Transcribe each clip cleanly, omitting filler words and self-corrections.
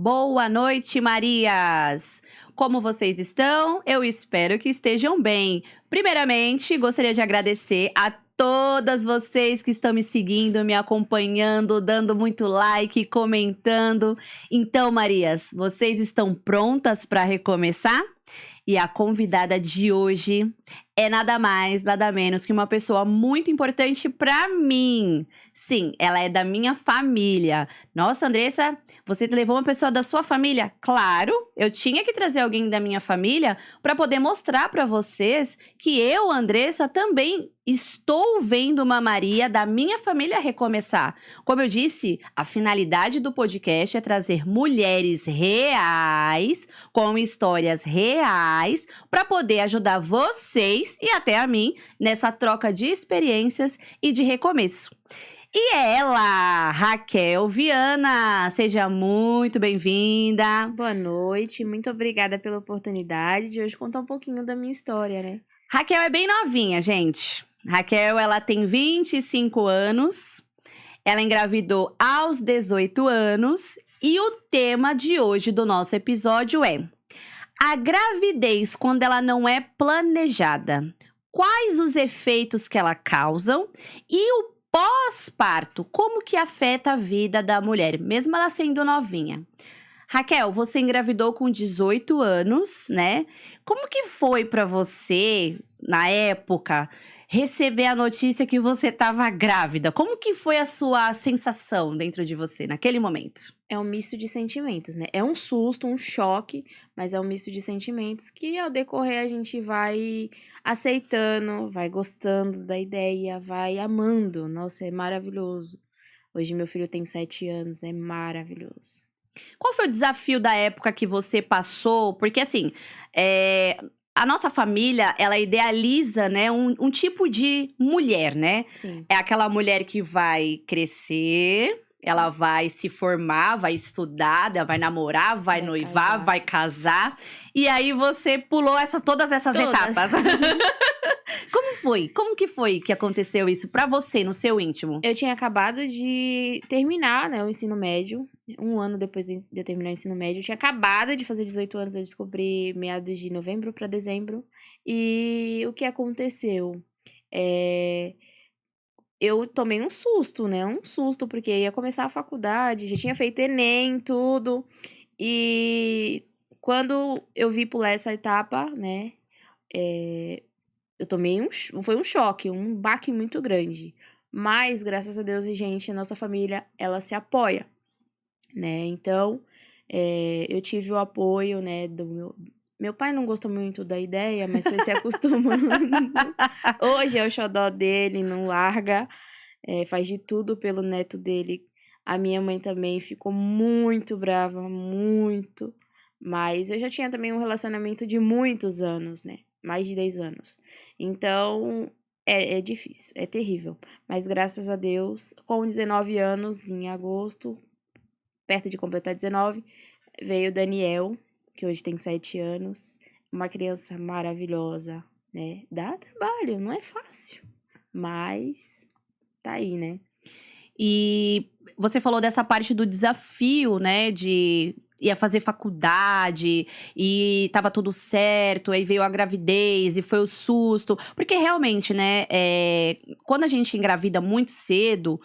Boa noite, Marias! Como vocês estão? Eu espero que estejam bem. Primeiramente, gostaria de agradecer a todas vocês que estão me seguindo, me acompanhando, dando muito like, comentando. Então, Marias, vocês estão prontas para recomeçar? E a convidada de hoje é nada mais, nada menos que uma pessoa muito importante para mim. Sim, ela é da minha família. Nossa, Andressa, você levou uma pessoa da sua família? Claro, eu tinha que trazer alguém da minha família para poder mostrar para vocês que eu, Andressa, também estou vendo uma Maria da minha família recomeçar. Como eu disse, a finalidade do podcast é trazer mulheres reais, com histórias reais, para poder ajudar vocês e até a mim nessa troca de experiências e de recomeço. E ela, Raquel Viana, seja muito bem-vinda. Boa noite, muito obrigada pela oportunidade de hoje contar um pouquinho da minha história, né? Raquel é bem novinha, gente. Raquel, ela tem 25 anos, ela engravidou aos 18 anos e o tema de hoje do nosso episódio é a gravidez quando ela não é planejada. Quais os efeitos que ela causam e o pós-parto, como que afeta a vida da mulher, mesmo ela sendo novinha. Raquel, você engravidou com 18 anos, né? Como que foi pra você, na época, receber a notícia que você estava grávida? Como que foi a sua sensação dentro de você naquele momento? É um misto de sentimentos, né? É um susto, um choque, mas é um misto de sentimentos que ao decorrer a gente vai aceitando, vai gostando da ideia, vai amando. Nossa, é maravilhoso. Hoje meu filho tem 7 anos, é maravilhoso. Qual foi o desafio da época que você passou? Porque, assim, a nossa família, ela idealiza, né, um tipo de mulher, né? Sim. É aquela mulher que vai crescer, ela vai se formar, vai estudar, ela vai namorar, vai noivar, casar. vai casar. E aí você pulou todas essas Todas. etapas. Como foi? Como que foi que aconteceu isso pra você, no seu íntimo? Eu tinha acabado de terminar, né, o ensino médio. Um ano depois de eu terminar o ensino médio. Eu tinha acabado de fazer 18 anos, eu descobri meados de novembro para dezembro. E o que aconteceu? Eu tomei um susto, né? Um susto, porque ia começar a faculdade, já tinha feito Enem, tudo. E quando eu vi pular essa etapa, né? Eu tomei foi um choque, um baque muito grande. Mas, graças a Deus e gente, a nossa família, ela se apoia, né? Então, eu tive o apoio, né, do meu pai não gostou muito da ideia, mas foi se acostumando. Hoje é o xodó dele, não larga, faz de tudo pelo neto dele. A minha mãe também ficou muito brava, muito. Mas eu já tinha também um relacionamento de muitos anos, né? Mais de 10 anos. Então, é difícil, é terrível. Mas graças a Deus, com 19 anos, em agosto, perto de completar 19, veio o Daniel, que hoje tem 7 anos. Uma criança maravilhosa, né? Dá trabalho, não é fácil. Mas tá aí, né? E você falou dessa parte do desafio, né, de ia fazer faculdade e tava tudo certo, aí veio a gravidez e foi o susto. Porque realmente, né, quando a gente engravida muito cedo,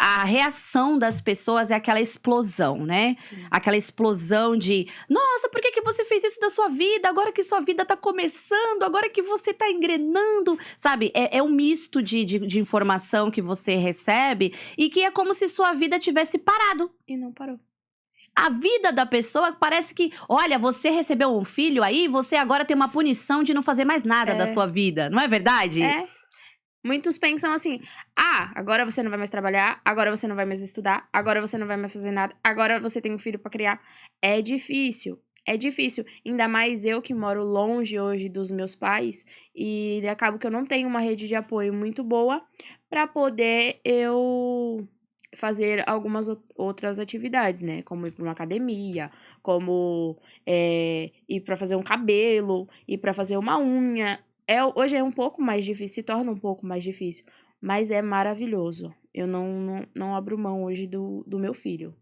a reação das pessoas é aquela explosão, né? Sim. Aquela explosão de, nossa, por que que você fez isso da sua vida? Agora que sua vida tá começando, agora que você tá engrenando, sabe? É um misto de informação que você recebe e que é como se sua vida tivesse parado. E não parou. A vida da pessoa parece que, olha, você recebeu um filho aí, você agora tem uma punição de não fazer mais nada da sua vida, não é verdade? Muitos pensam assim, agora você não vai mais trabalhar, agora você não vai mais estudar, agora você não vai mais fazer nada, agora você tem um filho pra criar. É difícil, ainda mais eu que moro longe hoje dos meus pais e acabo que eu não tenho uma rede de apoio muito boa pra poder eu fazer algumas outras atividades, né, como ir pra uma academia, como ir pra fazer um cabelo, ir pra fazer uma unha. Hoje é um pouco mais difícil, se torna um pouco mais difícil, mas é maravilhoso. Eu não abro mão hoje do meu filho.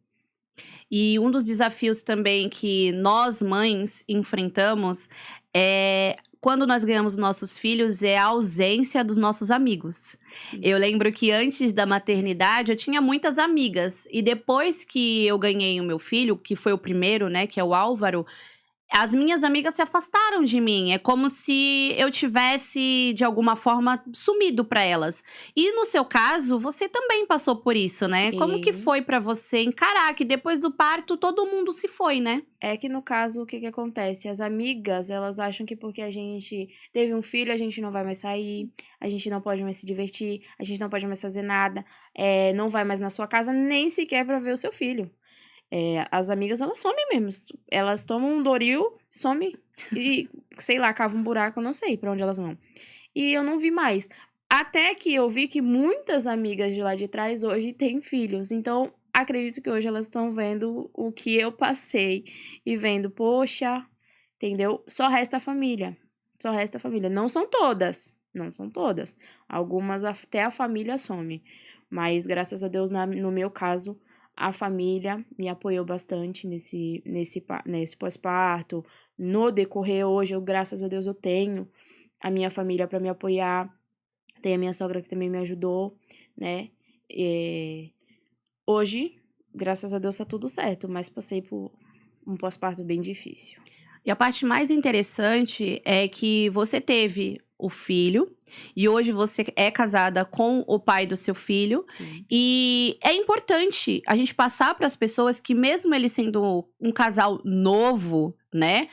E um dos desafios também que nós mães enfrentamos é quando nós ganhamos nossos filhos é a ausência dos nossos amigos. Sim. Eu lembro que antes da maternidade eu tinha muitas amigas e depois que eu ganhei o meu filho, que foi o primeiro, né, que é o Álvaro, as minhas amigas se afastaram de mim. É como se eu tivesse, de alguma forma, sumido pra elas. E no seu caso, você também passou por isso, né? Como que Sim. foi pra você encarar que depois do parto todo mundo se foi, né? É que no caso, o que que acontece? As amigas, elas acham que porque a gente teve um filho, a gente não vai mais sair, a gente não pode mais se divertir, a gente não pode mais fazer nada, não vai mais na sua casa, nem sequer pra ver o seu filho. As amigas, elas somem mesmo. Elas tomam um Doril, somem e, sei lá, cavam um buraco, eu não sei pra onde elas vão. E eu não vi mais. Até que eu vi que muitas amigas de lá de trás hoje têm filhos. Então, acredito que hoje elas estão vendo o que eu passei e vendo, poxa, entendeu? Só resta a família. Só resta a família. Não são todas. Não são todas. Algumas até a família some. Mas, graças a Deus, no meu caso, a família me apoiou bastante nesse pós-parto. No decorrer, hoje, graças a Deus, eu tenho a minha família para me apoiar. Tem a minha sogra que também me ajudou, né? Hoje, graças a Deus, tá tudo certo, mas passei por um pós-parto bem difícil. E a parte mais interessante é que você teve o filho e hoje você é casada com o pai do seu filho. Sim. E é importante a gente passar para as pessoas que mesmo ele sendo um casal novo, né,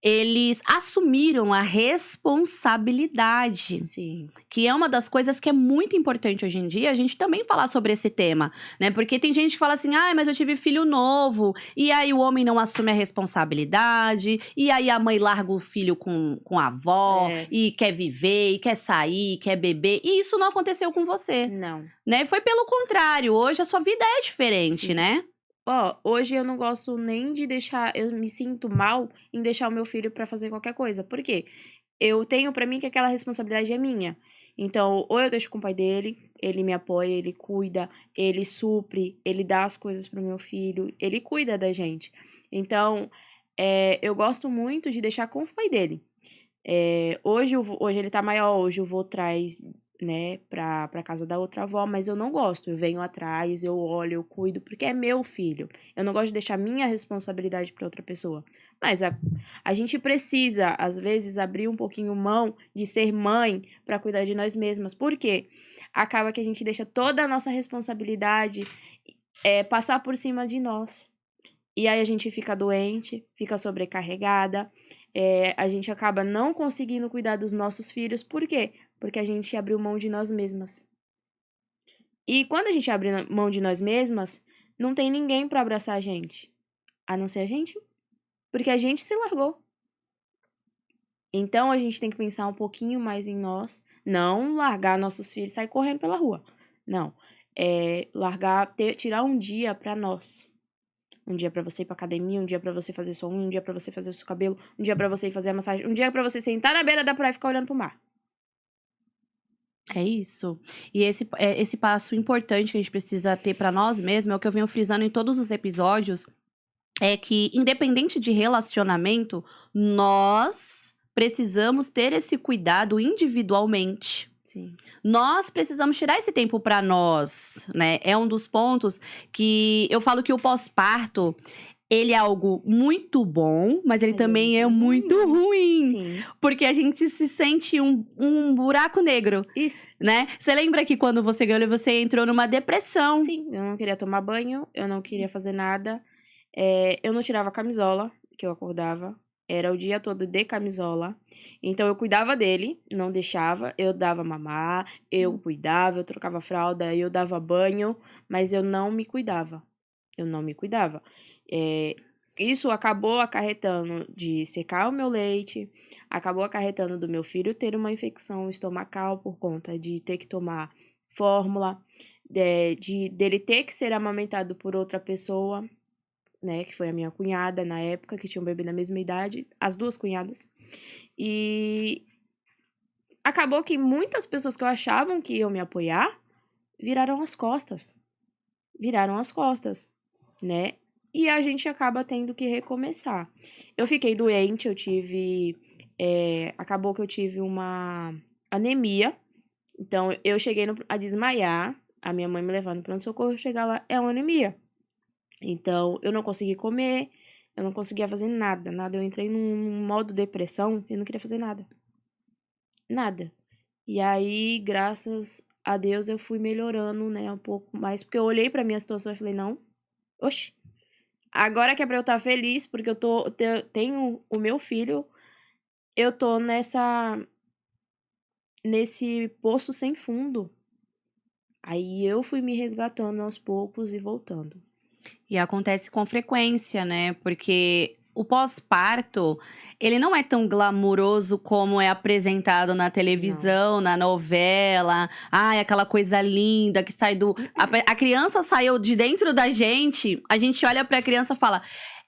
eles assumiram a responsabilidade. Sim. Que é uma das coisas que é muito importante hoje em dia, a gente também falar sobre esse tema, né? Porque tem gente que fala assim, mas eu tive filho novo, e aí o homem não assume a responsabilidade, e aí a mãe larga o filho com a avó, e quer viver, e quer sair, quer beber, e isso não aconteceu com você, Não. né? Foi pelo contrário, hoje a sua vida é diferente, Sim. né? Hoje eu não gosto nem de deixar, eu me sinto mal em deixar o meu filho pra fazer qualquer coisa. Por quê? Eu tenho pra mim que aquela responsabilidade é minha. Então, ou eu deixo com o pai dele, ele me apoia, ele cuida, ele supre, ele dá as coisas pro meu filho, ele cuida da gente. Então, eu gosto muito de deixar com o pai dele. Hoje ele tá maior, hoje o vô traz, né, pra casa da outra avó, mas eu não gosto. Eu venho atrás, eu olho, eu cuido, porque é meu filho. Eu não gosto de deixar minha responsabilidade pra outra pessoa. Mas a gente precisa, às vezes, abrir um pouquinho mão de ser mãe pra cuidar de nós mesmas. Por quê? Acaba que a gente deixa toda a nossa responsabilidade passar por cima de nós. E aí a gente fica doente, fica sobrecarregada, a gente acaba não conseguindo cuidar dos nossos filhos. Por quê? Porque a gente abriu mão de nós mesmas. E quando a gente abre mão de nós mesmas, não tem ninguém pra abraçar a gente. A não ser a gente. Porque a gente se largou. Então a gente tem que pensar um pouquinho mais em nós. Não largar nossos filhos e sair correndo pela rua. Não. Tirar um dia pra nós. Um dia pra você ir pra academia, um dia pra você fazer sua unha, um dia pra você fazer o seu cabelo, um dia pra você ir fazer a massagem, um dia pra você sentar na beira da praia e ficar olhando pro mar. É isso. E esse passo importante que a gente precisa ter pra nós mesmos, é o que eu venho frisando em todos os episódios, é que independente de relacionamento, nós precisamos ter esse cuidado individualmente. Sim. Nós precisamos tirar esse tempo pra nós, né? É um dos pontos que eu falo que o pós-parto, ele é algo muito bom, mas ele também é muito ruim. Sim. Porque a gente se sente um buraco negro, Isso. né? Você lembra que quando você ganhou, você entrou numa depressão? Sim, eu não queria tomar banho, eu não queria fazer nada. Eu não tirava a camisola, que eu acordava. Era o dia todo de camisola. Então, eu cuidava dele, não deixava. Eu dava mamar, eu cuidava, eu trocava fralda, eu dava banho. Mas eu não me cuidava. Eu não me cuidava. Isso acabou acarretando de secar o meu leite. Acabou acarretando do meu filho ter uma infecção estomacal por conta de ter que tomar fórmula. Dele ter que ser amamentado por outra pessoa, né, que foi a minha cunhada na época, que tinha um bebê na mesma idade, as duas cunhadas. E acabou que muitas pessoas que eu achavam que iam me apoiar, viraram as costas. Viraram as costas, né? e a gente acaba tendo que recomeçar. Eu fiquei doente, acabou que eu tive uma anemia, então eu cheguei a desmaiar, a minha mãe me levando no pronto-socorro, chegar lá, é uma anemia. Então, eu não consegui comer, eu não conseguia fazer nada, eu entrei num modo depressão, eu não queria fazer nada. Nada. E aí, graças a Deus, eu fui melhorando, né, um pouco mais, porque eu olhei pra minha situação e falei, não, oxe, agora que é pra eu estar feliz, porque tenho o meu filho, eu tô nesse poço sem fundo. Aí eu fui me resgatando aos poucos e voltando. E acontece com frequência, né? Porque o pós-parto, ele não é tão glamuroso como é apresentado na televisão, na novela. Ai, aquela coisa linda que sai do. A criança saiu de dentro da gente, a gente olha pra criança e fala.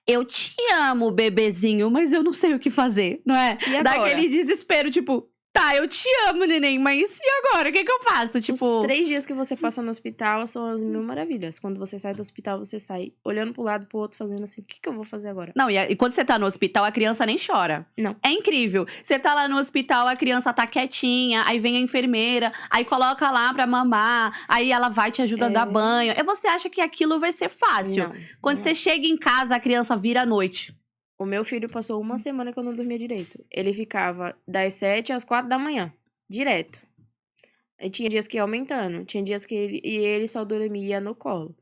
Eu te amo, bebezinho, mas eu não sei o que fazer, não é? E Dá agora? aquele desespero, tipo, tá, eu te amo, neném, mas e agora? O que que eu faço? Tipo. Os 3 dias que você passa no hospital são as mil maravilhas. Quando você sai do hospital, você sai olhando pro lado, pro outro, fazendo assim, o que eu vou fazer agora? Não, e quando você tá no hospital, a criança nem chora. Não. É incrível. Você tá lá no hospital, a criança tá quietinha, aí vem a enfermeira, aí coloca lá pra mamar, aí ela vai te ajudar a dar banho. E você acha que aquilo vai ser fácil. Não. Quando você chega em casa, a criança vira à noite. O meu filho passou uma semana que eu não dormia direito. Ele ficava das 7 às 4 da manhã, direto. E tinha dias que ia aumentando, tinha dias que ele só dormia no colo.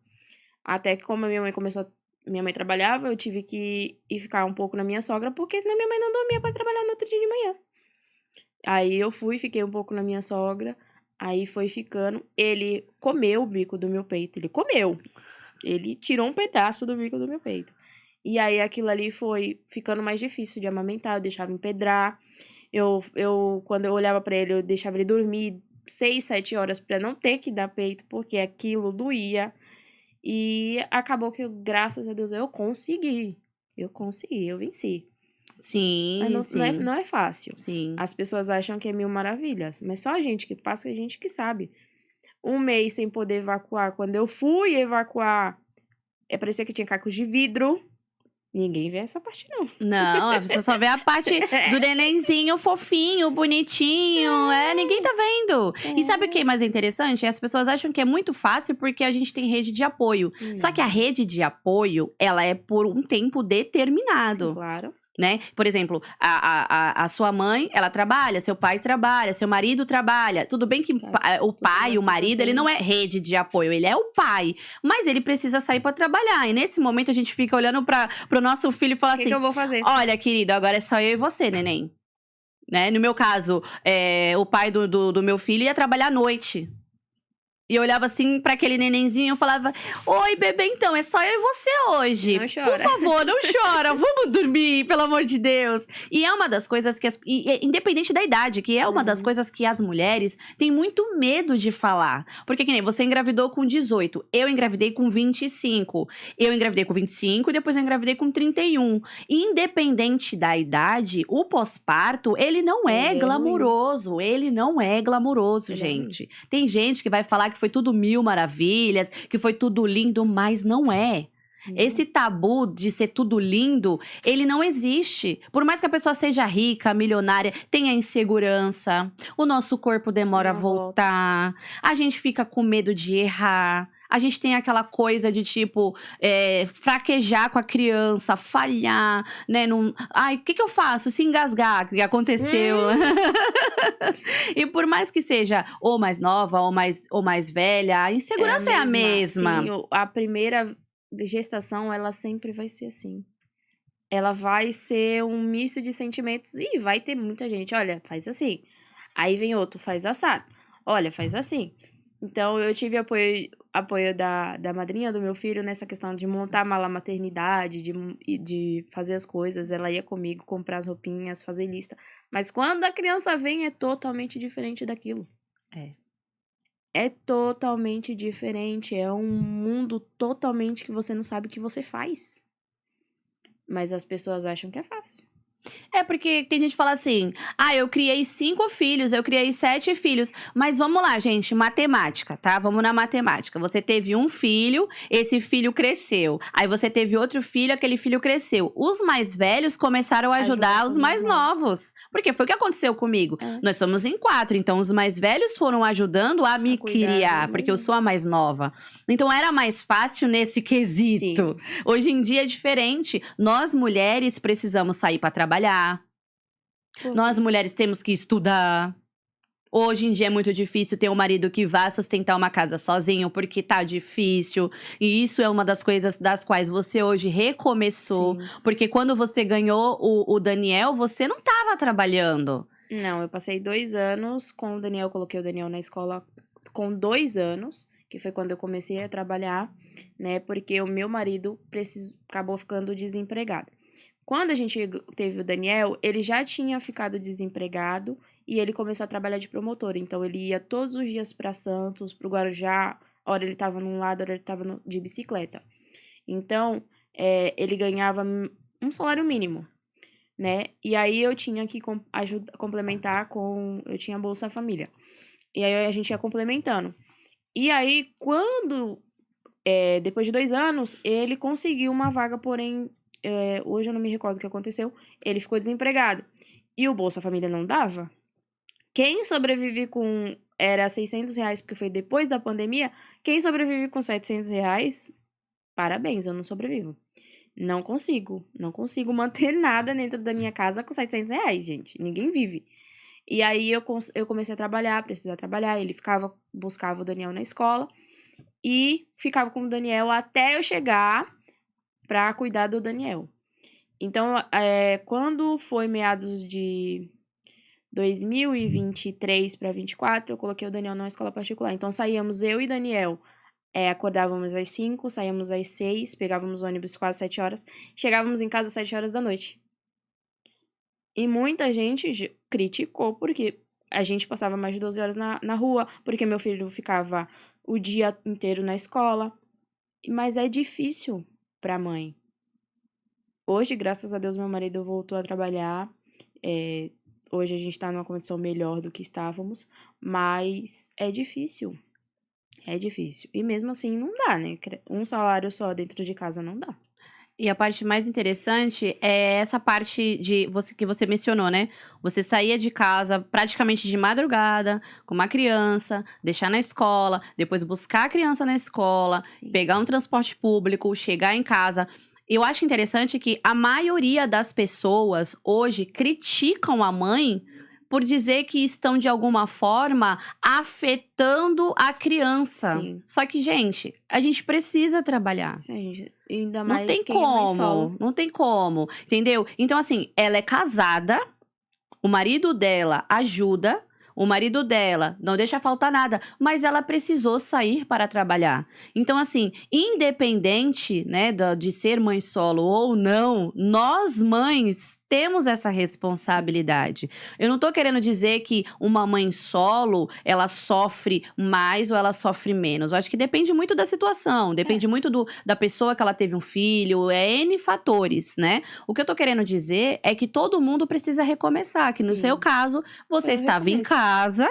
Até que como a minha mãe trabalhava, eu tive que ir ficar um pouco na minha sogra, porque senão minha mãe não dormia pra trabalhar no outro dia de manhã. Aí eu fiquei um pouco na minha sogra, aí foi ficando. Ele comeu o bico do meu peito, ele comeu. Ele tirou um pedaço do bico do meu peito. E aí aquilo ali foi ficando mais difícil de amamentar, eu deixava empedrar. Quando eu olhava pra ele, eu deixava ele dormir 6, 7 horas pra não ter que dar peito, porque aquilo doía. E acabou que, graças a Deus, eu consegui. Eu venci. Mas Sim, sim. não é fácil. Sim. As pessoas acham que é mil maravilhas, mas só a gente que passa, a gente que sabe. Um mês sem poder evacuar. Quando eu fui evacuar, parecia que tinha cacos de vidro. Ninguém vê essa parte, não. Não, você só vê a parte do nenenzinho fofinho, bonitinho. Ninguém tá vendo. E sabe o que é mais interessante? As pessoas acham que é muito fácil porque a gente tem rede de apoio. Só que a rede de apoio, ela é por um tempo determinado. Sim, claro. Né? Por exemplo, a sua mãe, ela trabalha, seu pai trabalha, seu marido trabalha. Tudo bem que o pai, o marido, ele não é rede de apoio, ele é o pai. Mas ele precisa sair pra trabalhar. E nesse momento a gente fica olhando pro nosso filho e fala assim: O que eu vou fazer? Olha, querido, agora é só eu e você, neném. Né? No meu caso, o pai do meu filho ia trabalhar à noite. E eu olhava assim pra aquele nenenzinho e falava: Oi, bebê, então, é só eu e você hoje. Não chora. Por favor, não chora. Vamos dormir, pelo amor de Deus. E é uma das coisas que, independente da idade, que é uma das coisas que as mulheres têm muito medo de falar. Porque, que nem você engravidou com 18, eu engravidei com 25. Eu engravidei com 25 e depois eu engravidei com 31. E independente da idade, o pós-parto, ele não é glamuroso. Ele não é glamuroso, gente. Tem gente que vai falar que foi tudo mil maravilhas, que foi tudo lindo, mas não é. Esse tabu de ser tudo lindo, ele não existe. Por mais que a pessoa seja rica, milionária, tenha insegurança, o nosso corpo demora a voltar, a gente fica com medo de errar. A gente tem aquela coisa de, tipo, fraquejar com a criança, falhar, né? Ai, o que eu faço? Se engasgar, que aconteceu. E por mais que seja ou mais nova ou mais velha, a insegurança é a mesma. Sim, a primeira gestação, ela sempre vai ser assim. Ela vai ser um misto de sentimentos e vai ter muita gente. Olha, faz assim. Aí vem outro, faz assado. Olha, faz assim. Então, eu tive apoio da madrinha do meu filho nessa questão de montar a mala maternidade, de fazer as coisas. Ela ia comigo comprar as roupinhas, fazer lista. Mas quando a criança vem, é totalmente diferente daquilo. É totalmente diferente. É um mundo totalmente que você não sabe o que você faz. Mas as pessoas acham que é fácil. É porque tem gente que fala assim: ah, eu criei 5 filhos, eu criei 7 filhos. Mas vamos lá, gente, matemática, tá? Vamos na matemática. Você teve um filho, esse filho cresceu. Aí você teve outro filho, aquele filho cresceu. Os mais velhos começaram a ajudar os mais novos. Porque foi o que aconteceu comigo. É. Nós somos em 4, então os mais velhos foram ajudando a me cuidar criar, de porque eu mim. sou a mais nova. Então era mais fácil nesse quesito. Sim. Hoje em dia é diferente. Nós mulheres precisamos sair pra trabalhar. Nós mulheres temos que estudar. Hoje em dia é muito difícil ter um marido que vá sustentar uma casa sozinho, porque tá difícil. E isso é uma das coisas das quais você hoje recomeçou. Sim. Porque quando você ganhou o Daniel, você não tava trabalhando. Não, eu passei 2 anos com o Daniel, coloquei o Daniel na escola com 2 anos, que foi quando eu comecei a trabalhar, né? Porque o meu marido acabou ficando desempregado. Quando a gente teve o Daniel, ele já tinha ficado desempregado e ele começou a trabalhar de promotor. Então, ele ia todos os dias para Santos, para o Guarujá. Hora ele estava num lado, hora ele estava de bicicleta. Então, ele ganhava um salário mínimo, né? E aí, eu tinha que complementar com... Eu tinha Bolsa Família. E aí, a gente ia complementando. E aí, depois de 2 anos, ele conseguiu uma vaga, porém... hoje eu não me recordo o que aconteceu. Ele ficou desempregado. E o Bolsa Família não dava. Quem sobrevive com... Era R$600, porque foi depois da pandemia. Quem sobrevive com R$700, parabéns, eu não sobrevivo. Não consigo. Não consigo manter nada dentro da minha casa com R$700, gente. Ninguém vive. E aí eu comecei a trabalhar, precisar trabalhar. Ele buscava o Daniel na escola. E ficava com o Daniel até eu chegar para cuidar do Daniel. Então, quando foi meados de 2023 para 2024, eu coloquei o Daniel numa escola particular. Então, saíamos eu e Daniel, acordávamos às 5, saíamos às 6, pegávamos ônibus quase 7 horas, chegávamos em casa às 7 horas da noite. E muita gente criticou, porque a gente passava mais de 12 horas na rua, porque meu filho ficava o dia inteiro na escola. Mas é difícil pra mãe. Hoje, graças a Deus, meu marido voltou a trabalhar. Hoje a gente tá numa condição melhor do que estávamos. Mas é difícil. É difícil. E mesmo assim, não dá, né? Um salário só dentro de casa não dá. E a parte mais interessante é essa parte que você mencionou, né? Você saía de casa praticamente de madrugada com uma criança, deixar na escola, depois buscar a criança na escola, Sim. pegar um transporte público, chegar em casa. Eu acho interessante que a maioria das pessoas hoje criticam a mãe por dizer que estão, de alguma forma, afetando a criança. Sim. Só que, gente, a gente precisa trabalhar. Sim, gente. Ainda Não mais tem quem é mãe solo. como, não tem como, entendeu? Então, assim, ela é casada, o marido dela ajuda, o marido dela não deixa faltar nada, mas ela precisou sair para trabalhar. Então, assim, independente, né, de ser mãe solo ou não, nós mães temos essa responsabilidade. Eu não tô querendo dizer que uma mãe solo, ela sofre mais ou ela sofre menos. Eu acho que depende muito da situação, depende muito da pessoa que ela teve um filho, N fatores, né? O que eu tô querendo dizer é que todo mundo precisa recomeçar, que no Sim. seu caso, você Foi um estava em recomeço. casa,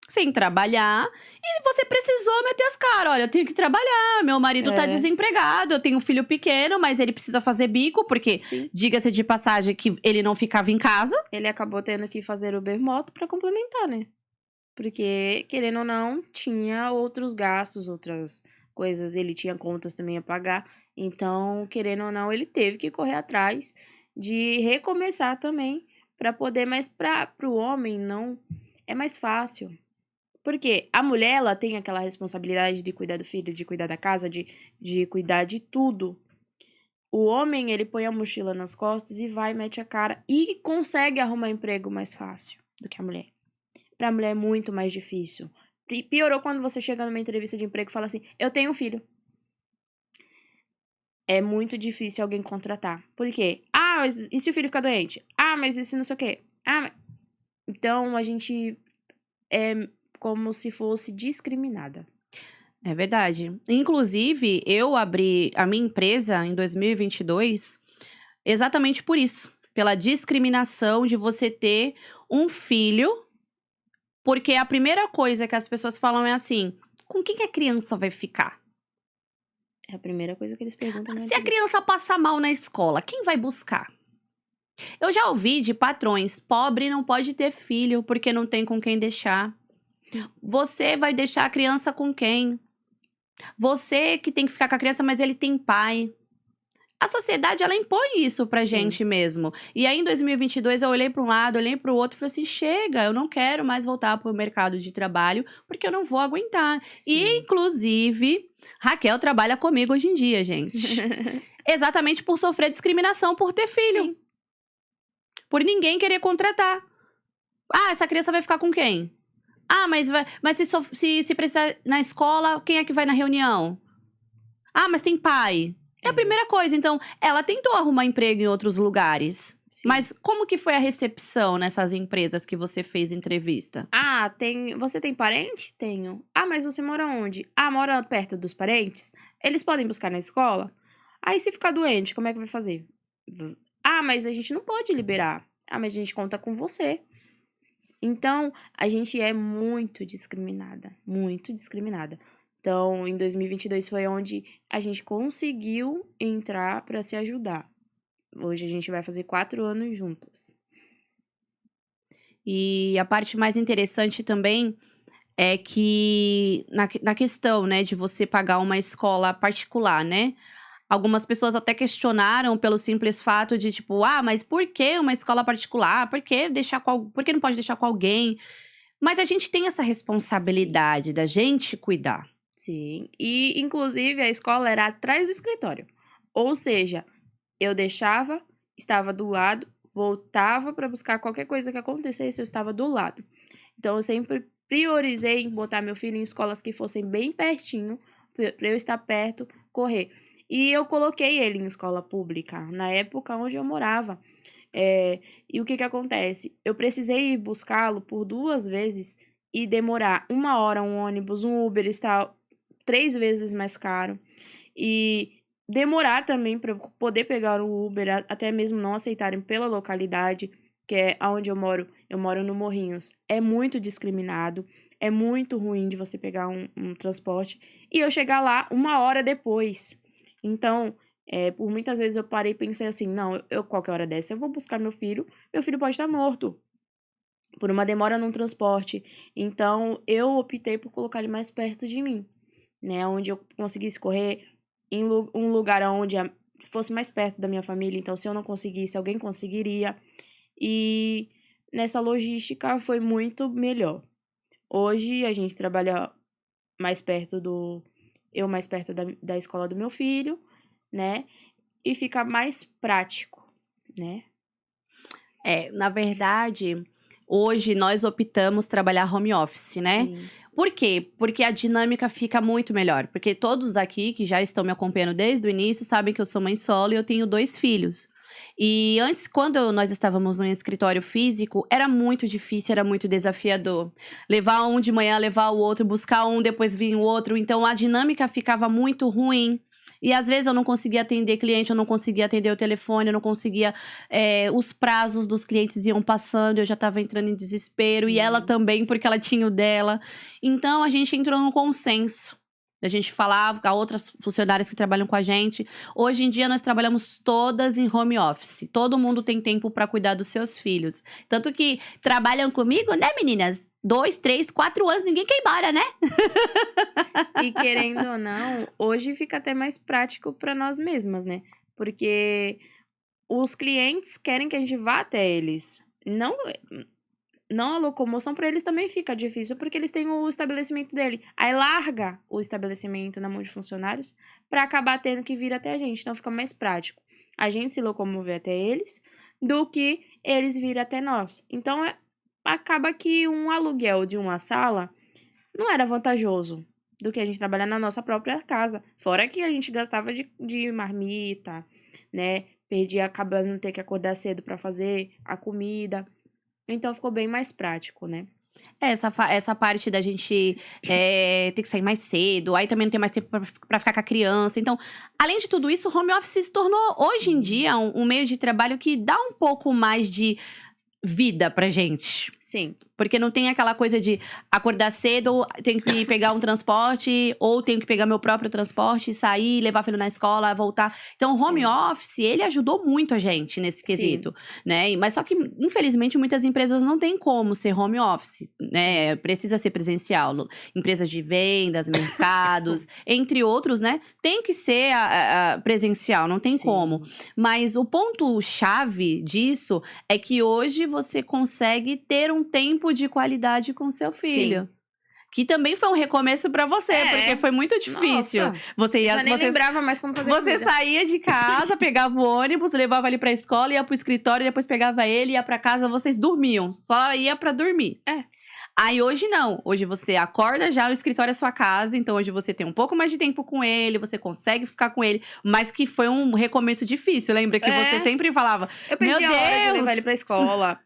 sem trabalhar, e você precisou meter as caras. Olha, eu tenho que trabalhar, meu marido tá desempregado, eu tenho um filho pequeno, mas ele precisa fazer bico, porque, Sim. diga-se de passagem, que ele não ficava em casa. Ele acabou tendo que fazer Uber Moto pra complementar, né? Porque, querendo ou não, tinha outros gastos, outras coisas. Ele tinha contas também a pagar. Então, querendo ou não, ele teve que correr atrás de recomeçar também pra poder. Mas pro homem, não é mais fácil. Porque a mulher, ela tem aquela responsabilidade de cuidar do filho, de cuidar da casa, de cuidar de tudo. O homem, ele põe a mochila nas costas e vai, mete a cara e consegue arrumar emprego mais fácil do que a mulher. Pra mulher é muito mais difícil. E piorou quando você chega numa entrevista de emprego e fala assim, eu tenho um filho. É muito difícil alguém contratar. Por quê? Ah, mas e se o filho ficar doente? Ah, mas e se não sei o quê? Então, a gente é como se fosse discriminada. É verdade. Inclusive, eu abri a minha empresa em 2022 exatamente por isso. pela discriminação de você ter um filho, porque a primeira coisa que as pessoas falam é assim: com quem que a criança vai ficar? É a primeira coisa que eles perguntam na Se a entrevista. criança passar mal na escola, quem vai buscar? Eu já ouvi de patrões: pobre não pode ter filho porque não tem com quem deixar. Você vai deixar a criança com quem? Você que tem que ficar com a criança, mas ele tem pai. A sociedade, ela impõe isso pra Sim. gente mesmo. E aí, em 2022, eu olhei pra um lado, olhei pro outro e falei assim: chega, eu não quero mais voltar pro mercado de trabalho, porque eu não vou aguentar. E, Sim. inclusive, Raquel trabalha comigo hoje em dia, gente. Exatamente por sofrer discriminação por ter filho. Sim. Por ninguém querer contratar. Ah, essa criança vai ficar com quem? Ah, mas se precisar na escola, quem é que vai na reunião? Ah, mas tem pai. É a primeira coisa. Então, ela tentou arrumar emprego em outros lugares. Sim. Mas como que foi a recepção nessas empresas que você fez entrevista? Ah, você tem parente? Tenho. Ah, mas você mora onde? Ah, mora perto dos parentes? Eles podem buscar na escola? Aí se ficar doente, como é que vai fazer? Ah, mas a gente não pode liberar. Ah, mas a gente conta com você. Então, a gente é muito discriminada, muito discriminada. Então, em 2022 foi onde a gente conseguiu entrar para se ajudar. Hoje a gente vai fazer 4 anos juntas. E a parte mais interessante também é que na questão, né, de você pagar uma escola particular, né? Algumas pessoas até questionaram pelo simples fato de tipo, ah, mas por que uma escola particular? Por que não pode deixar com alguém? Mas a gente tem essa responsabilidade da gente cuidar. Sim. E, inclusive, a escola era atrás do escritório. Ou seja, eu deixava, estava do lado, voltava para buscar qualquer coisa que acontecesse, eu estava do lado. Então, eu sempre priorizei em botar meu filho em escolas que fossem bem pertinho, para eu estar perto, correr. E eu coloquei ele em escola pública, na época onde eu morava. E o que acontece? Eu precisei ir buscá-lo por 2 vezes e demorar 1 hora um ônibus, um Uber está 3 vezes mais caro. E demorar também para poder pegar o Uber, até mesmo não aceitarem pela localidade, que é aonde eu moro no Morrinhos. É muito discriminado, é muito ruim de você pegar um transporte. E eu chegar lá 1 hora depois. Então, por muitas vezes eu parei e pensei assim, não, qualquer hora dessa eu vou buscar meu filho pode estar morto. Por uma demora num transporte. Então, eu optei por colocar ele mais perto de mim, né? Onde eu conseguisse correr em um lugar onde fosse mais perto da minha família. Então, se eu não conseguisse, alguém conseguiria. E nessa logística foi muito melhor. Hoje a gente trabalha mais perto eu mais perto da escola do meu filho, né? E fica mais prático, né? Na verdade, hoje nós optamos trabalhar home office, né? Sim. Por quê? Porque a dinâmica fica muito melhor. Porque todos aqui que já estão me acompanhando desde o início sabem que eu sou mãe solo e eu tenho 2 filhos. E antes, quando nós estávamos no escritório físico, era muito difícil, era muito desafiador. Levar um de manhã, levar o outro, buscar um, depois vir o outro. Então, a dinâmica ficava muito ruim. E às vezes eu não conseguia atender cliente, eu não conseguia atender o telefone, eu não conseguia. Os prazos dos clientes iam passando, eu já estava entrando em desespero. E ela também, porque ela tinha o dela. Então, a gente entrou num consenso. A gente falava com outras funcionárias que trabalham com a gente. Hoje em dia, nós trabalhamos todas em home office. Todo mundo tem tempo para cuidar dos seus filhos. Tanto que trabalham comigo, né, meninas? 2, 3, 4 anos, ninguém quer ir embora, né? E querendo ou não, hoje fica até mais prático para nós mesmas, né? Porque os clientes querem que a gente vá até eles. Não a locomoção para eles também fica difícil, porque eles têm o estabelecimento dele. Aí larga o estabelecimento na mão de funcionários para acabar tendo que vir até a gente. Então fica mais prático a gente se locomover até eles do que eles vir até nós. Então acaba que um aluguel de uma sala não era vantajoso do que a gente trabalhar na nossa própria casa. Fora que a gente gastava de marmita, né? Perdia acabando de ter que acordar cedo para fazer a comida. Então ficou bem mais prático, né? Essa parte da gente ter que sair mais cedo, aí também não tem mais tempo pra ficar com a criança. Então, além de tudo isso, o home office se tornou, hoje em Sim. dia, um meio de trabalho que dá um pouco mais de vida pra gente. Sim. Porque não tem aquela coisa de acordar cedo, tenho que pegar um transporte, ou tenho que pegar meu próprio transporte, sair, levar filho na escola, voltar. Então, o home office, ele ajudou muito a gente nesse Sim. quesito, né? Mas só que, infelizmente, muitas empresas não têm como ser home office, né? Precisa ser presencial. Empresas de vendas, mercados, entre outros, né? Tem que ser presencial, não tem como. Sim. Mas o ponto-chave disso é que hoje você consegue ter um tempo de qualidade com seu filho. Sim. Que também foi um recomeço pra você, porque foi muito difícil. Nossa, Você eu já nem você lembrava mais como fazer você comida. saía de casa, pegava o ônibus, levava ele pra escola, ia pro escritório, depois pegava ele, ia pra casa, vocês dormiam. Só ia pra dormir. Aí hoje não. Hoje você acorda já, o escritório é sua casa, então hoje você tem um pouco mais de tempo com ele, você consegue ficar com ele, mas que foi um recomeço difícil. Lembra que você sempre falava: Eu Meu perdi a hora de Deus! levar ele pra escola.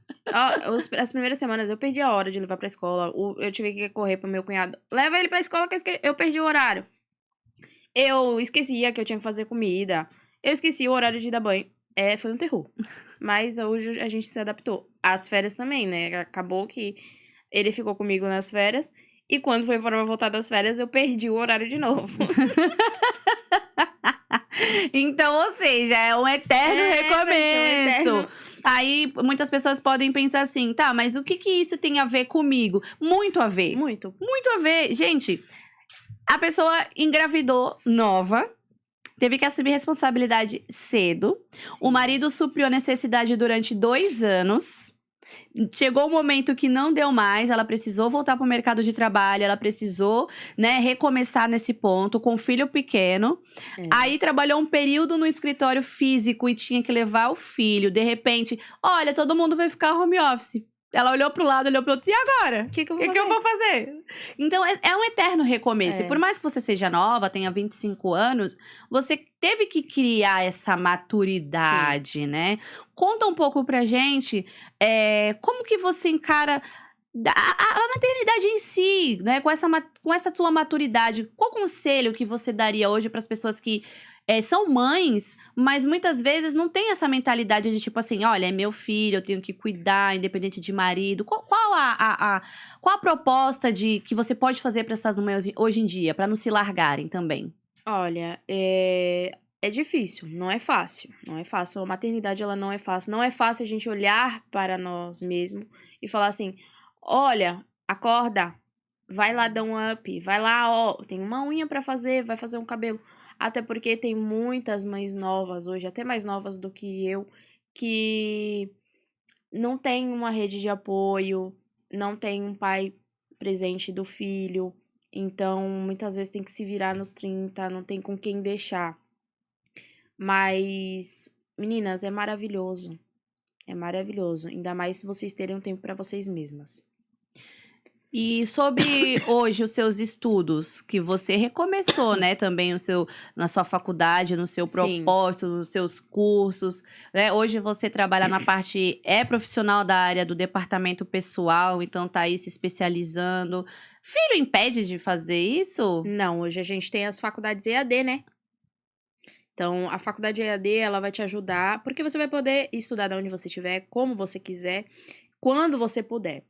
As primeiras semanas eu perdi a hora de levar pra escola. Eu tive que correr pro meu cunhado. Leva ele pra escola que eu perdi o horário. Eu esquecia que eu tinha que fazer comida. Eu esqueci o horário de dar banho. Foi um terror. Mas hoje a gente se adaptou. As férias também, né? Acabou que ele ficou comigo nas férias. E quando foi para voltar das férias, eu perdi o horário de novo. Então, ou seja, é um eterno recomeço. Aí, muitas pessoas podem pensar assim, tá, mas o que isso tem a ver comigo? Muito a ver. Muito. Muito a ver. Gente, a pessoa engravidou nova, teve que assumir responsabilidade cedo. Sim. O marido supriu a necessidade durante 2 anos. Chegou o momento que não deu mais, ela precisou voltar pro mercado de trabalho, ela precisou, né, recomeçar nesse ponto, com um filho pequeno. Aí trabalhou um período no escritório físico e tinha que levar o filho. De repente, olha, todo mundo vai ficar home office. Ela olhou pro lado, olhou pro outro, e agora? O que eu vou fazer? Então, é um eterno recomeço. É. Por mais que você seja nova, tenha 25 anos, você teve que criar essa maturidade, né? Conta um pouco pra gente como que você encara a maternidade em si, né? Com essa tua maturidade. Qual conselho que você daria hoje para as pessoas que são mães, mas muitas vezes não tem essa mentalidade de tipo assim, olha, é meu filho, eu tenho que cuidar, independente de marido. Qual a proposta que você pode fazer para essas mães hoje em dia, para não se largarem também? Olha, é difícil, não é fácil. Não é fácil. A maternidade, ela não é fácil. Não é fácil a gente olhar para nós mesmos e falar assim: olha, acorda, vai lá dar um up, vai lá, ó, tem uma unha pra fazer, vai fazer um cabelo. Até porque tem muitas mães novas hoje, até mais novas do que eu, que não tem uma rede de apoio, não tem um pai presente do filho. Então, muitas vezes tem que se virar nos 30, não tem com quem deixar. Mas, meninas, é maravilhoso. É maravilhoso. Ainda mais se vocês terem um tempo pra vocês mesmas. E sobre hoje os seus estudos, que você recomeçou, né, também na sua faculdade, no seu Sim. propósito, nos seus cursos, né? Hoje você trabalha na parte, profissional da área do departamento pessoal, então tá aí se especializando. Filho impede de fazer isso? Não, hoje a gente tem as faculdades EAD, né? Então, a faculdade EAD, ela vai te ajudar, porque você vai poder estudar de onde você estiver, como você quiser, quando você puder.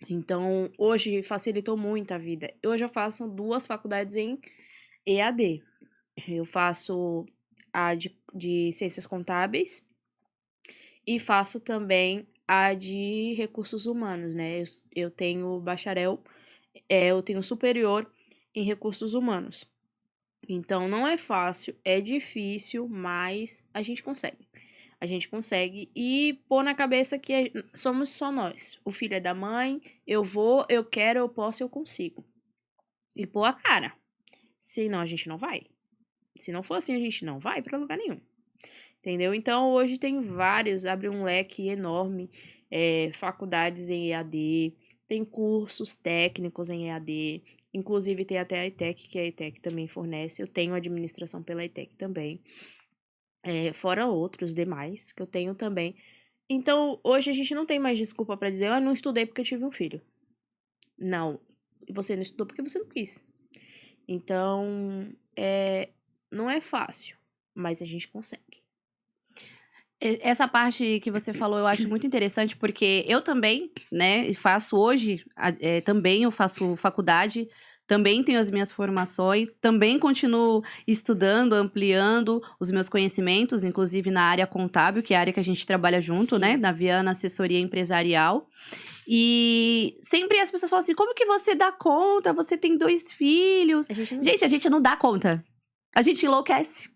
Então, hoje facilitou muito a vida. Hoje eu faço 2 faculdades em EAD. Eu faço a de Ciências Contábeis e faço também a de Recursos Humanos, né? Eu tenho bacharel, eu tenho superior em Recursos Humanos. Então, não é fácil, é difícil, mas a gente consegue. A gente consegue e pôr na cabeça que somos só nós. O filho é da mãe, eu vou, eu quero, eu posso, eu consigo. E pôr a cara. Senão a gente não vai. Se não for assim, a gente não vai pra lugar nenhum. Entendeu? Então, hoje tem vários, abre um leque enorme, faculdades em EAD, tem cursos técnicos em EAD, inclusive tem até a ETEC, que a ETEC também fornece. Eu tenho administração pela ETEC também. Fora outros demais que eu tenho também. Então, hoje a gente não tem mais desculpa pra dizer, eu não estudei porque eu tive um filho. Não, você não estudou porque você não quis. Então, não é fácil, mas a gente consegue. Essa parte que você falou eu acho muito interessante, porque eu também, né, faço hoje, também eu faço faculdade, também tenho as minhas formações, também continuo estudando, ampliando os meus conhecimentos, inclusive na área contábil, que é a área que a gente trabalha junto, Sim. né, na Viana Assessoria Empresarial. E sempre as pessoas falam assim, como que você dá conta? Você tem 2 filhos. A gente não Gente, a gente não dá conta. A gente enlouquece.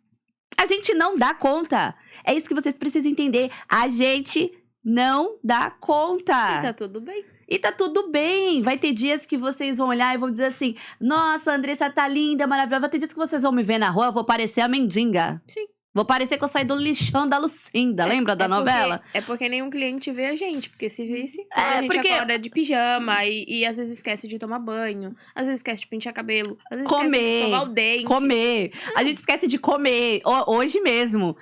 A gente não dá conta. É isso que vocês precisam entender. A gente não dá E conta. tá tudo bem. E tá tudo bem. Vai ter dias que vocês vão olhar e vão dizer assim: nossa, a Andressa tá linda, maravilhosa. Vai ter dias que vocês vão me ver na rua, eu vou parecer a mendiga. Sim. Vou parecer que eu saí do lixão da Lucinda. Lembra da novela? É porque nenhum cliente vê a gente. Porque se visse, a gente porque- acorda de pijama e às vezes esquece de tomar banho. Às vezes esquece de pentear cabelo. Às vezes esquece de Comer. escovar o dente. Comer. A gente esquece de comer. Hoje mesmo.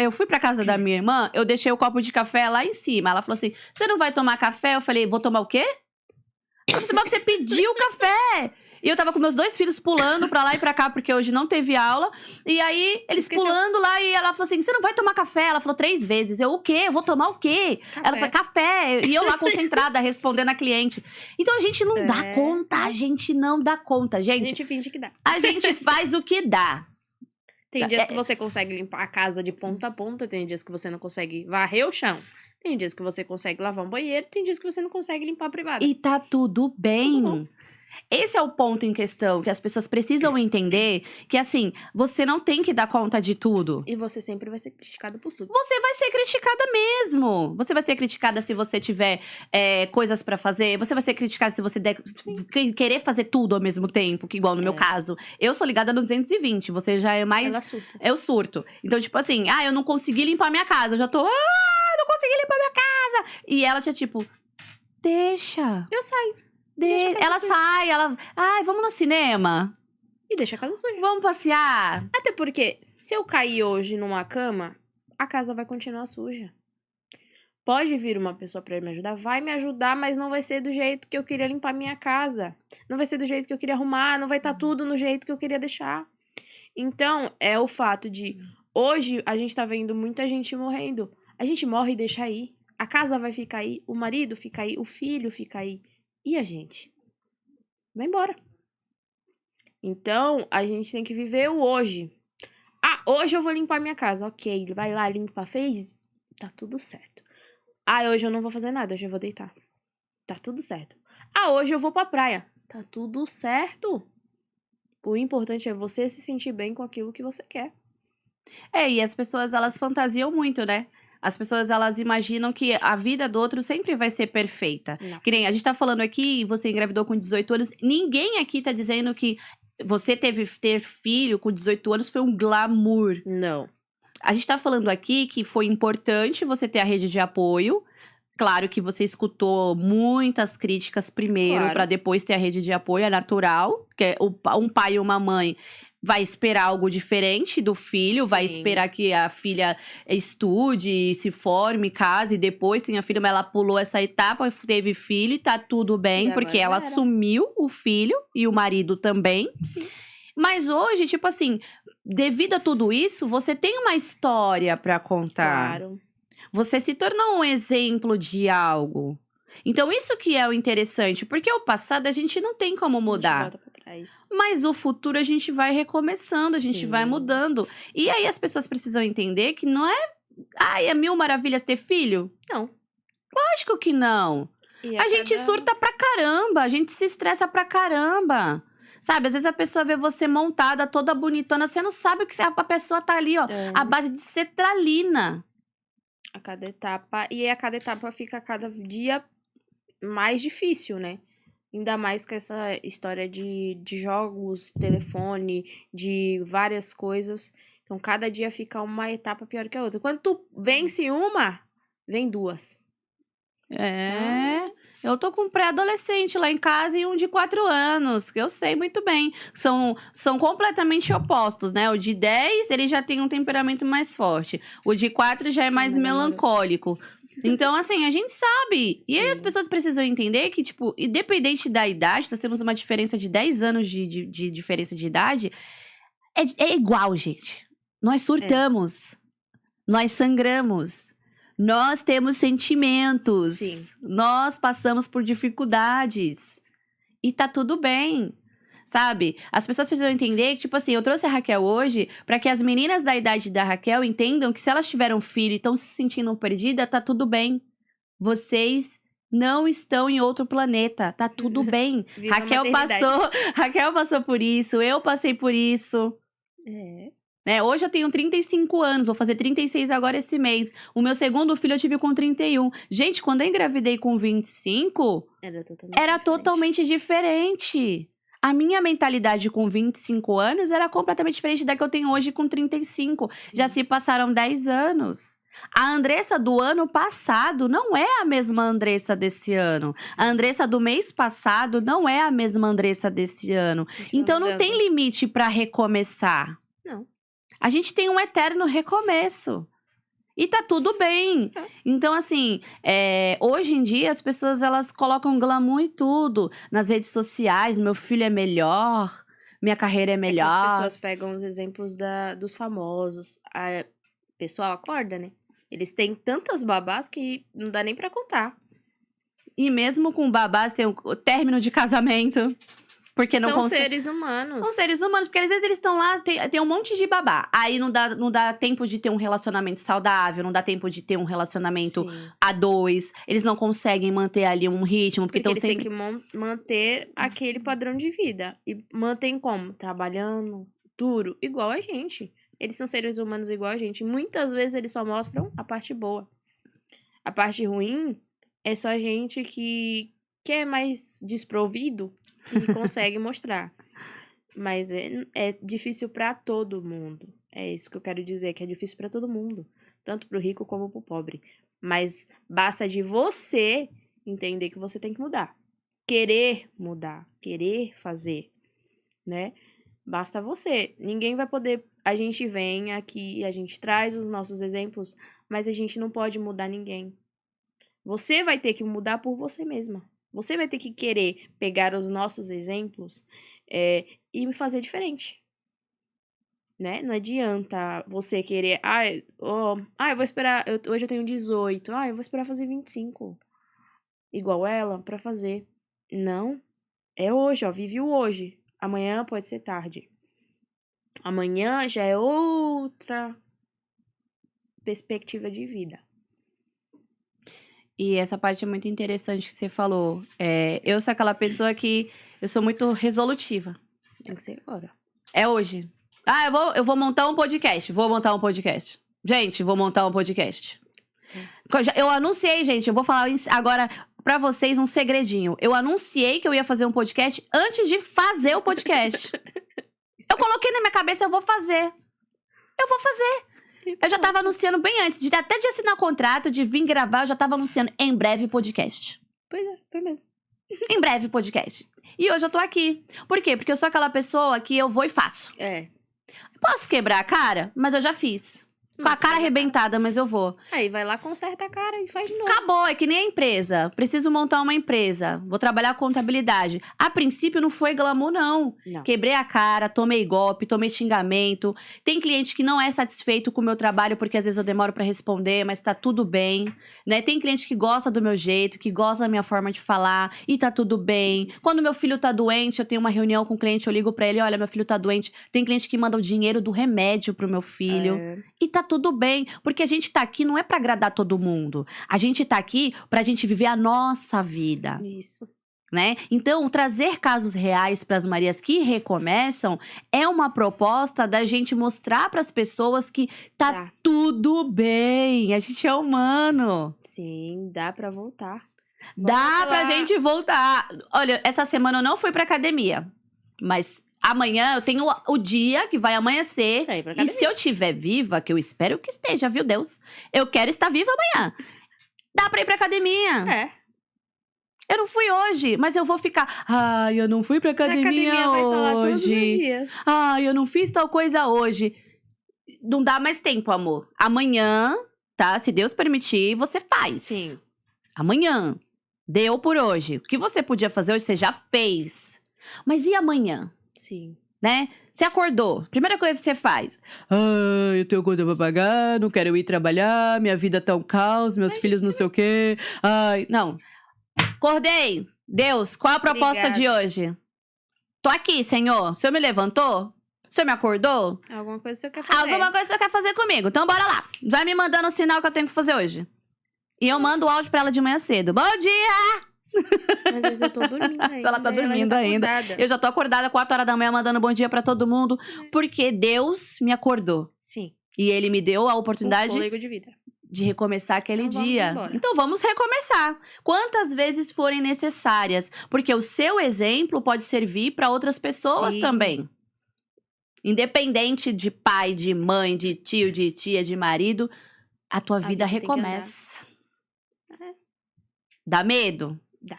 Eu fui pra casa da minha irmã, eu deixei o copo de café lá em cima. Ela falou assim: você não vai tomar café? Eu falei: vou tomar o quê? Ela falou assim: mas você pediu café! E eu tava com meus 2 filhos pulando pra lá e pra cá, porque hoje não teve aula. E aí, eles Esqueceu. pulando lá, e ela falou assim: você não vai tomar café? Ela falou 3 vezes. Eu, o quê? Eu vou tomar o quê? Café. Ela falou: café. E eu lá concentrada, respondendo a cliente. Então a gente não dá É. conta. A gente não dá conta, A gente. gente finge que dá. A gente faz o que dá. Tem dias que você consegue limpar a casa de ponta a ponta. Tem dias que você não consegue varrer o chão. Tem dias que você consegue lavar um banheiro. Tem dias que você não consegue limpar a privada. E tá tudo bem. Tudo bom. Esse é o ponto em questão, que as pessoas precisam entender que, assim, você não tem que dar conta de tudo. E você sempre vai ser criticado por tudo. Você vai ser criticada mesmo. Você vai ser criticada se você tiver coisas pra fazer. Você vai ser criticada se você querer fazer tudo ao mesmo tempo, que igual no meu caso. Eu sou ligada no 220, você já é mais... Ela surta. Eu surto. Então, tipo assim, eu não consegui limpar minha casa. Eu já tô, não consegui limpar minha casa. E ela já, tipo, deixa. Eu saio. Deixa a casa Ela suja. sai, ai, vamos no cinema? E deixa a casa suja. Vamos passear? Até porque, se eu cair hoje numa cama, a casa vai continuar suja. Pode vir uma pessoa pra me ajudar? Vai me ajudar, mas não vai ser do jeito que eu queria limpar minha casa. Não vai ser do jeito que eu queria arrumar, não vai estar tudo no jeito que eu queria deixar. Então, é o fato de... Hoje, a gente tá vendo muita gente morrendo. A gente morre e deixa aí. A casa vai ficar aí, o marido fica aí, o filho fica aí. E a gente? Vai embora. Então, a gente tem que viver o hoje. Hoje eu vou limpar minha casa. Ok, vai lá, limpa, fez? Tá tudo certo. Hoje eu não vou fazer nada, hoje eu vou deitar. Tá tudo certo. Hoje eu vou pra praia. Tá tudo certo. O importante é você se sentir bem com aquilo que você quer. E as pessoas, elas fantasiam muito, né? As pessoas, elas imaginam que a vida do outro sempre vai ser perfeita. Não. Que nem a gente tá falando aqui, você engravidou com 18 anos. Ninguém aqui tá dizendo que você ter filho com 18 anos foi um glamour. Não. A gente tá falando aqui que foi importante você ter a rede de apoio. Claro que você escutou muitas críticas primeiro, Claro. pra depois ter a rede de apoio, é natural. Porque um pai e uma mãe vai esperar algo diferente do filho, vai Sim. esperar que a filha estude, se forme, case, e depois tenha filho, mas ela pulou essa etapa, teve filho e tá tudo bem, E porque agora ela já era. assumiu o filho e o marido também. Sim. Mas hoje, tipo assim, devido a tudo isso, você tem uma história pra contar. Claro. Você se tornou um exemplo de algo. Então, isso que é o interessante, porque o passado a gente não tem como A gente mudar. volta pra trás. Mas o futuro a gente vai recomeçando, a gente Sim. vai mudando. E aí as pessoas precisam entender que não é. É 1000 maravilhas ter filho? Não. Lógico que não. E A gente surta pra caramba, a gente se estressa pra caramba. Sabe, às vezes a pessoa vê você montada, toda bonitona, você não sabe o que a pessoa tá ali, ó. A base de cetralina. A cada etapa. E a cada etapa fica cada dia mais difícil, né? Ainda mais com essa história de jogos, telefone, de várias coisas. Então, cada dia fica uma etapa pior que a outra. Quando tu vence uma, vem duas. Eu tô com um pré-adolescente lá em casa e um de 4 anos, que eu sei muito bem. São completamente opostos, né? O de 10, ele já tem um temperamento mais forte. O de 4 já é mais Sim, melancólico. Então, assim, a gente sabe. E aí as Sim. pessoas precisam entender que, tipo, independente da idade, nós temos uma diferença de 10 anos de diferença de idade. É igual, gente. Nós surtamos. Nós sangramos. Nós temos sentimentos. Sim. Nós passamos por dificuldades. E tá tudo bem. Sabe? As pessoas precisam entender que, tipo assim, eu trouxe a Raquel hoje pra que as meninas da idade da Raquel entendam que se elas tiveram filho e estão se sentindo perdida, tá tudo bem. Vocês não estão em outro planeta, tá tudo bem. Viva a Raquel passou por isso, eu passei por isso. Né? Hoje eu tenho 35 anos, vou fazer 36 agora esse mês. O meu segundo filho eu tive com 31. Gente, quando eu engravidei com 25, era totalmente diferente. A minha mentalidade com 25 anos era completamente diferente da que eu tenho hoje com 35. Sim. Já se passaram 10 anos. A Andressa do ano passado não é a mesma Andressa desse ano. A Andressa do mês passado não é a mesma Andressa desse ano. Então não tem limite pra recomeçar. Não. A gente tem um eterno recomeço. E tá tudo bem. Então, assim, hoje em dia as pessoas elas colocam glamour e tudo nas redes sociais. Meu filho é melhor, minha carreira é melhor. As pessoas pegam os exemplos dos famosos. O pessoal acorda, né? Eles têm tantas babás que não dá nem pra contar. E mesmo com babás, tem o término de casamento. Porque não São seres humanos. São seres humanos, porque às vezes eles estão lá, tem um monte de babá. Aí não dá tempo de ter um relacionamento saudável, não dá tempo de ter um relacionamento a dois. Eles não conseguem manter ali um ritmo, porque estão sempre... eles têm que manter aquele padrão de vida. E mantém como? Trabalhando duro, igual a gente. Eles são seres humanos igual a gente. Muitas vezes eles só mostram a parte boa. A parte ruim é só a gente que é mais desprovido que consegue mostrar. Mas é difícil pra todo mundo. É isso que eu quero dizer, que é difícil pra todo mundo. Tanto pro rico como pro pobre. Mas basta de você entender que você tem que mudar. Querer mudar. Querer fazer. Né? Basta você. Ninguém vai poder... A gente vem aqui, a gente traz os nossos exemplos, mas a gente não pode mudar ninguém. Você vai ter que mudar por você mesma. Você vai ter que querer pegar os nossos exemplos e fazer diferente. Né? Não adianta você querer... eu vou esperar... hoje eu tenho 18. Eu vou esperar fazer 25. Igual ela, pra fazer. Não. É hoje, vive o hoje. Amanhã pode ser tarde. Amanhã já é outra perspectiva de vida. E essa parte é muito interessante que você falou. Eu sou aquela pessoa que... Eu sou muito resolutiva. Tem que ser agora. É hoje. Eu vou montar um podcast. Vou montar um podcast. Gente, vou montar um podcast. Eu anunciei, gente. Eu vou falar agora pra vocês um segredinho. Eu anunciei que eu ia fazer um podcast antes de fazer o podcast. Eu coloquei na minha cabeça, eu vou fazer. Eu vou fazer. Eu já tava anunciando bem antes, até de assinar o contrato, de vir gravar, eu já tava anunciando em breve podcast. Pois é, foi mesmo. Em breve podcast. E hoje eu tô aqui. Por quê? Porque eu sou aquela pessoa que eu vou e faço. Posso quebrar a cara? Mas eu já fiz. Com a cara arrebentada, mas eu vou. Aí vai lá, conserta a cara e faz de novo. Acabou, é que nem a empresa. Preciso montar uma empresa. Vou trabalhar com contabilidade. A princípio não foi glamour, não. Quebrei a cara, tomei golpe, tomei xingamento. Tem cliente que não é satisfeito com o meu trabalho, porque às vezes eu demoro pra responder, mas tá tudo bem. Né? Tem cliente que gosta do meu jeito, que gosta da minha forma de falar, e tá tudo bem. Isso. Quando meu filho tá doente, eu tenho uma reunião com o cliente, eu ligo pra ele, olha, meu filho tá doente. Tem cliente que manda o dinheiro do remédio pro meu filho. E tá tudo bem, porque a gente tá aqui não é pra agradar todo mundo. A gente tá aqui pra gente viver a nossa vida. Isso. Né? Então, trazer casos reais pras Marias que recomeçam é uma proposta da gente mostrar pras pessoas que tá tudo bem. A gente é humano. Sim, dá pra voltar. Dá pra gente voltar. Olha, essa semana eu não fui pra academia, mas... Amanhã eu tenho o dia que vai amanhecer. E se eu estiver viva, que eu espero que esteja, viu, Deus? Eu quero estar viva amanhã. Dá pra ir pra academia. Eu não fui hoje, mas eu vou ficar... eu não fui pra academia vai hoje. estar lá todos os dias. Eu não fiz tal coisa hoje. Não dá mais tempo, amor. Amanhã tá? Se Deus permitir, você faz. Sim. Amanhã. Deu por hoje. O que você podia fazer hoje, você já fez. Mas e amanhã? Sim. Né? Você acordou. Primeira coisa que você faz. Eu tenho conta pra pagar, não quero ir trabalhar, minha vida tá um caos, meus filhos não sei o quê. Ai, não. Acordei. Deus, qual a proposta de hoje? Tô aqui, Senhor. O Senhor me levantou? O Senhor me acordou? Alguma coisa que você quer fazer. Alguma coisa que você quer fazer comigo. Então bora lá. Vai me mandando o sinal que eu tenho que fazer hoje. E eu mando o áudio pra ela de manhã cedo. Bom dia! Às vezes eu tô dormindo ainda. Se ela tá e já dormindo tá ainda. acordada. Eu já tô acordada 4 horas da manhã mandando bom dia pra todo mundo. Porque Deus me acordou. Sim. E Ele me deu a Um oportunidade fôlego de vida. de recomeçar aquele Então vamos dia. embora. Então vamos recomeçar. Quantas vezes forem necessárias. Porque o seu exemplo pode servir pra outras pessoas Sim. também. Independente de pai, de mãe, de tio, de tia, de marido, a tua vida vida tem que recomeça. É. Dá medo? Dá.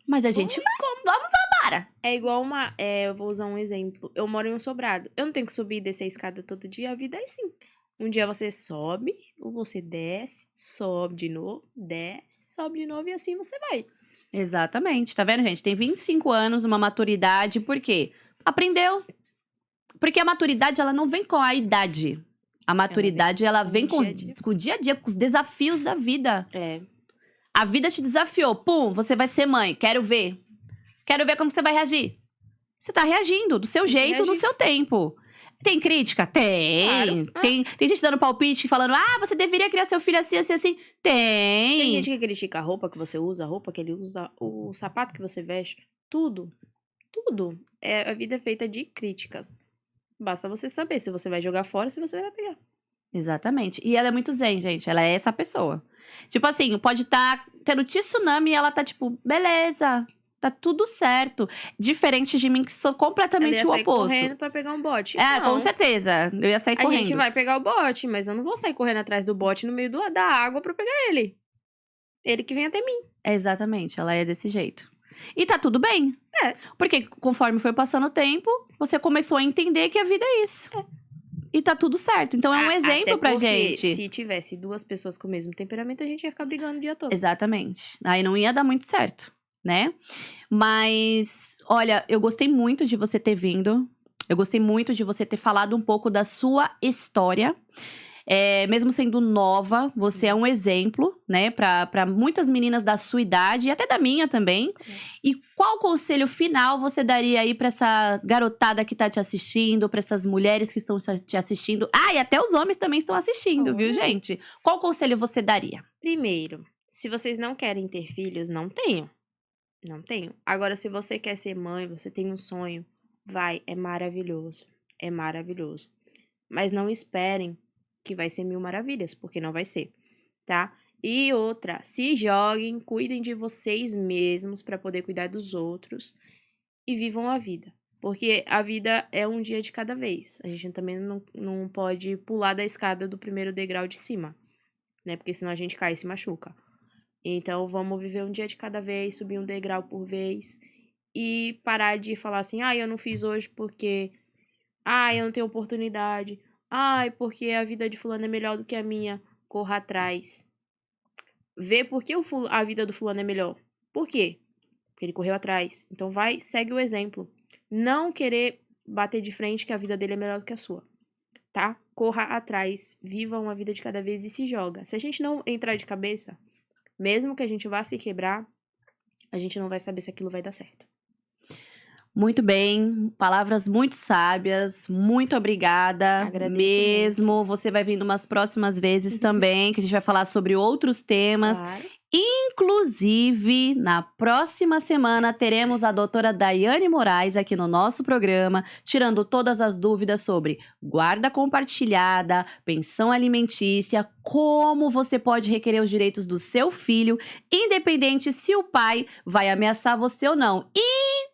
Mas a gente vai. Vamos, para. É igual uma... eu vou usar um exemplo. Eu moro em um sobrado. Eu não tenho que subir e descer a escada todo dia. A vida é assim. Um dia você sobe, ou você desce, sobe de novo, desce, sobe de novo e assim você vai. Exatamente. Tá vendo, gente? Tem 25 anos, uma maturidade. Por quê? Aprendeu. Porque a maturidade, ela não vem com a idade. A maturidade, ela vem com, dia a dia. com o dia a dia, com os desafios da vida. É. A vida te desafiou. Pum, você vai ser mãe. Quero ver. Quero ver como você vai reagir. Você tá reagindo do seu que jeito, no reagir. seu tempo. Tem crítica? Tem. Claro. Tem gente dando palpite, falando, você deveria criar seu filho assim, assim, assim. Tem Tem. gente que critica a roupa que você usa, a roupa que ele usa, o sapato que você veste. Tudo. Tudo. A vida é feita de críticas. Basta você saber se você vai jogar fora, se você vai pegar. Exatamente. E ela é muito zen, gente. Ela é essa pessoa. Tipo assim, pode estar tendo tsunami e ela tá tipo, beleza, tá tudo certo. Diferente de mim, que sou Ela completamente ia o sair oposto. correndo pra pegar um bote. É, Não. com certeza. Eu ia sair A correndo. gente vai pegar o bote, mas eu não vou sair correndo atrás do bote no meio da água pra pegar ele. Ele que vem até mim. Exatamente, ela é desse jeito. E tá tudo bem. É. Porque conforme foi passando o tempo, você começou a entender que a vida é isso. E tá tudo certo. Então é um exemplo Até pra porque gente. Se tivesse duas pessoas com o mesmo temperamento, a gente ia ficar brigando o dia todo. Exatamente. Aí não ia dar muito certo, né? Mas, olha, eu gostei muito de você ter vindo. Eu gostei muito de você ter falado um pouco da sua história. Mesmo sendo nova, você é um exemplo, né, pra muitas meninas da sua idade e até da minha também. E qual conselho final você daria aí pra essa garotada que tá te assistindo, pra essas mulheres que estão te assistindo? E até os homens também estão assistindo, viu, gente? Qual conselho você daria? Primeiro, se vocês não querem ter filhos, não tenham. Não tenham. Agora, se você quer ser mãe, você tem um sonho, vai, é maravilhoso. É maravilhoso. Mas não esperem que vai ser 1000 maravilhas, porque não vai ser, tá? E outra, se joguem, cuidem de vocês mesmos pra poder cuidar dos outros e vivam a vida. Porque a vida é um dia de cada vez. A gente também não pode pular da escada do primeiro degrau de cima, né? Porque senão a gente cai e se machuca. Então, vamos viver um dia de cada vez, subir um degrau por vez e parar de falar assim, eu não fiz hoje porque, eu não tenho oportunidade, porque a vida de fulano é melhor do que a minha, corra atrás. Vê por que a vida do fulano é melhor. Por quê? Porque ele correu atrás. Então segue o exemplo. Não querer bater de frente que a vida dele é melhor do que a sua, tá? Corra atrás, viva uma vida de cada vez e se joga. Se a gente não entrar de cabeça, mesmo que a gente vá se quebrar, a gente não vai saber se aquilo vai dar certo. Muito bem, palavras muito sábias, muito obrigada. Agradeço mesmo. muito. Você vai vindo umas próximas vezes também, que a gente vai falar sobre outros temas. Claro. Inclusive, na próxima semana, teremos a doutora Daiane Moraes aqui no nosso programa, tirando todas as dúvidas sobre guarda compartilhada, pensão alimentícia, como você pode requerer os direitos do seu filho, independente se o pai vai ameaçar você ou não. E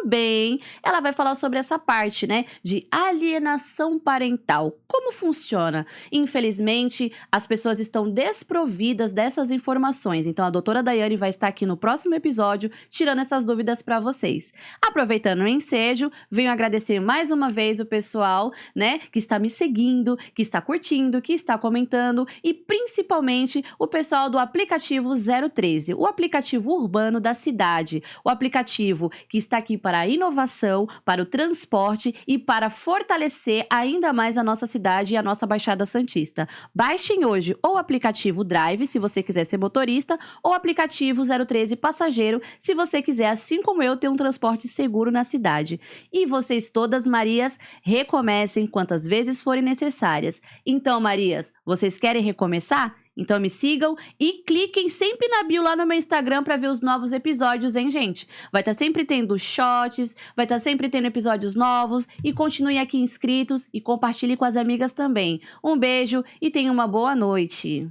também ela vai falar sobre essa parte, né, de alienação parental. Como funciona? Infelizmente, as pessoas estão desprovidas dessas informações. Então, a doutora Daiane vai estar aqui no próximo episódio tirando essas dúvidas para vocês. Aproveitando o ensejo, venho agradecer mais uma vez o pessoal, né, que está me seguindo, que está curtindo, que está comentando e principalmente o pessoal do aplicativo 013, o aplicativo urbano da cidade, o aplicativo que está aqui para a inovação, para o transporte e para fortalecer ainda mais a nossa cidade e a nossa Baixada Santista. Baixem hoje ou o aplicativo Drive, se você quiser ser motorista, ou o aplicativo 013 Passageiro, se você quiser, assim como eu, ter um transporte seguro na cidade. E vocês todas, Marias, recomecem quantas vezes forem necessárias. Então, Marias, vocês querem recomeçar? Então me sigam e cliquem sempre na bio lá no meu Instagram para ver os novos episódios, hein, gente? Vai estar sempre tendo shots, vai estar sempre tendo episódios novos e continuem aqui inscritos e compartilhem com as amigas também. Um beijo e tenham uma boa noite.